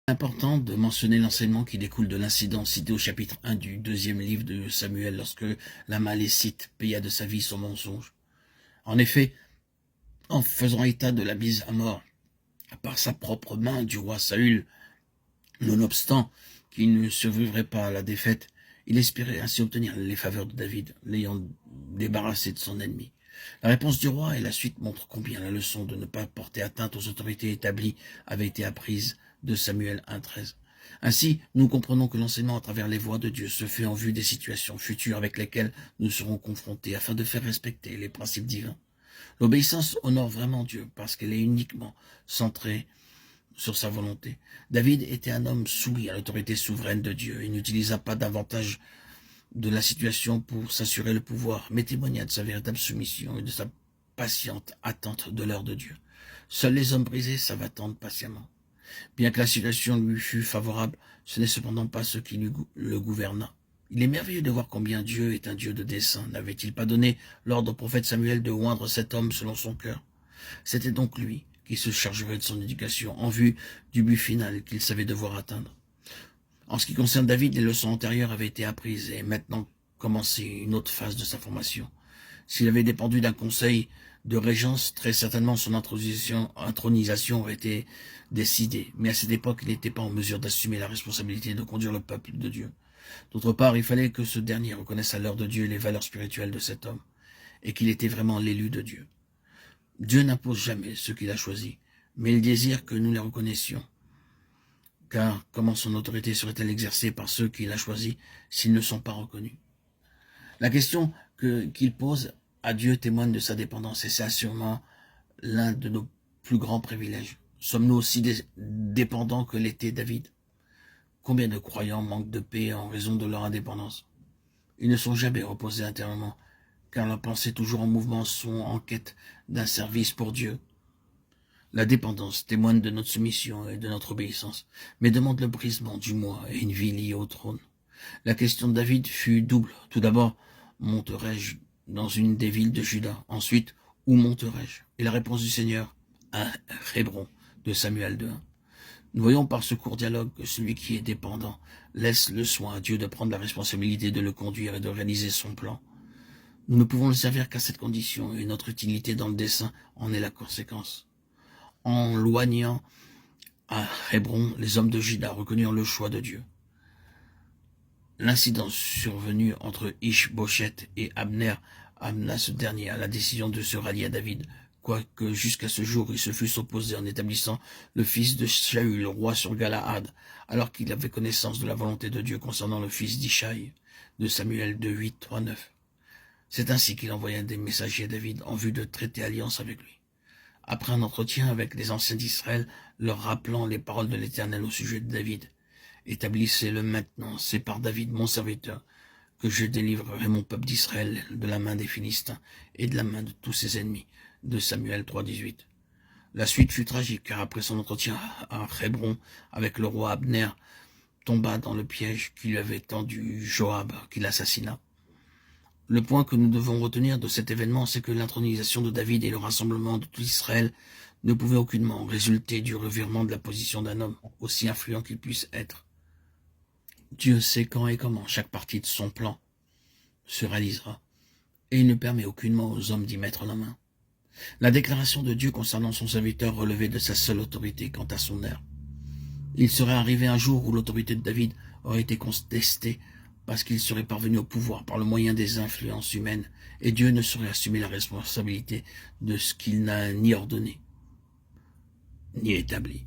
Important de mentionner l'enseignement qui découle de l'incident cité au chapitre 1 du 2e livre de Samuel lorsque la Malécite paya de sa vie son mensonge. En effet, en faisant état de la mise à mort par sa propre main du roi Saül, nonobstant qu'il ne survivrait pas à la défaite, il espérait ainsi obtenir les faveurs de David, l'ayant débarrassé de son ennemi. La réponse du roi et la suite montrent combien la leçon de ne pas porter atteinte aux autorités établies avait été apprise de Samuel 1,13. Ainsi, nous comprenons que l'enseignement à travers les voies de Dieu se fait en vue des situations futures avec lesquelles nous serons confrontés afin de faire respecter les principes divins. L'obéissance honore vraiment Dieu parce qu'elle est uniquement centrée sur sa volonté. David était un homme soumis à l'autorité souveraine de Dieu et n'utilisa pas davantage de la situation pour s'assurer le pouvoir, mais témoigna de sa véritable soumission et de sa patiente attente de l'heure de Dieu. Seuls les hommes brisés savent attendre patiemment. Bien que la situation lui fût favorable, ce n'est cependant pas ce qui le gouverna. Il est merveilleux de voir combien Dieu est un Dieu de dessein. N'avait-il pas donné l'ordre au prophète Samuel de oindre cet homme selon son cœur? C'était donc lui qui se chargerait de son éducation en vue du but final qu'il savait devoir atteindre. En ce qui concerne David, les leçons antérieures avaient été apprises et maintenant commençait une autre phase de sa formation. S'il avait dépendu d'un conseil de régence, très certainement son intronisation aurait été décidée. Mais à cette époque, il n'était pas en mesure d'assumer la responsabilité de conduire le peuple de Dieu. D'autre part, il fallait que ce dernier reconnaisse à l'heure de Dieu les valeurs spirituelles de cet homme et qu'il était vraiment l'élu de Dieu. Dieu n'impose jamais ce qu'il a choisi, mais il désire que nous les reconnaissions. Car comment son autorité serait-elle exercée par ceux qu'il a choisis s'ils ne sont pas reconnus? La question qu'il pose à Dieu témoigne de sa dépendance et c'est assurément l'un de nos plus grands privilèges. Sommes-nous aussi dépendants que l'était David? Combien de croyants manquent de paix en raison de leur indépendance? Ils ne sont jamais reposés intérieurement, car leurs pensées toujours en mouvement sont en quête d'un service pour Dieu. La dépendance témoigne de notre soumission et de notre obéissance, mais demande le brisement du moi et une vie liée au trône. La question de David fut double. Tout d'abord, monterai-je dans une des villes de Juda? Ensuite, où monterai-je? Et la réponse du Seigneur, à Hébron, de Samuel 2. Nous voyons par ce court dialogue que celui qui est dépendant laisse le soin à Dieu de prendre la responsabilité de le conduire et de réaliser son plan. Nous ne pouvons le servir qu'à cette condition et notre utilité dans le dessein en est la conséquence. En loignant à Hébron, les hommes de Juda reconnurent le choix de Dieu. L'incident survenu entre Ish-Bosheth et Abner amena ce dernier à la décision de se rallier à David, quoique jusqu'à ce jour il se fût opposé en établissant le fils de Shaül, roi sur Galaad, alors qu'il avait connaissance de la volonté de Dieu concernant le fils d'Ishaï, de Samuel 2, 8, 3, 9. C'est ainsi qu'il envoya des messagers à David en vue de traiter alliance avec lui. Après un entretien avec les anciens d'Israël, leur rappelant les paroles de l'Éternel au sujet de David, « Établissez-le maintenant, c'est par David mon serviteur, que je délivrerai mon peuple d'Israël de la main des Philistins et de la main de tous ses ennemis. » De Samuel 3, 18. La suite fut tragique, car après son entretien à Hébron avec le roi Abner, tomba dans le piège qui lui avait tendu Joab, qui l'assassina. Le point que nous devons retenir de cet événement, c'est que l'intronisation de David et le rassemblement de tout Israël ne pouvaient aucunement résulter du revirement de la position d'un homme, aussi influent qu'il puisse être. Dieu sait quand et comment chaque partie de son plan se réalisera, et il ne permet aucunement aux hommes d'y mettre la main. La déclaration de Dieu concernant son serviteur relevait de sa seule autorité quant à son heure. Il serait arrivé un jour où l'autorité de David aurait été contestée parce qu'il serait parvenu au pouvoir par le moyen des influences humaines, et Dieu ne saurait assumer la responsabilité de ce qu'il n'a ni ordonné, ni établi.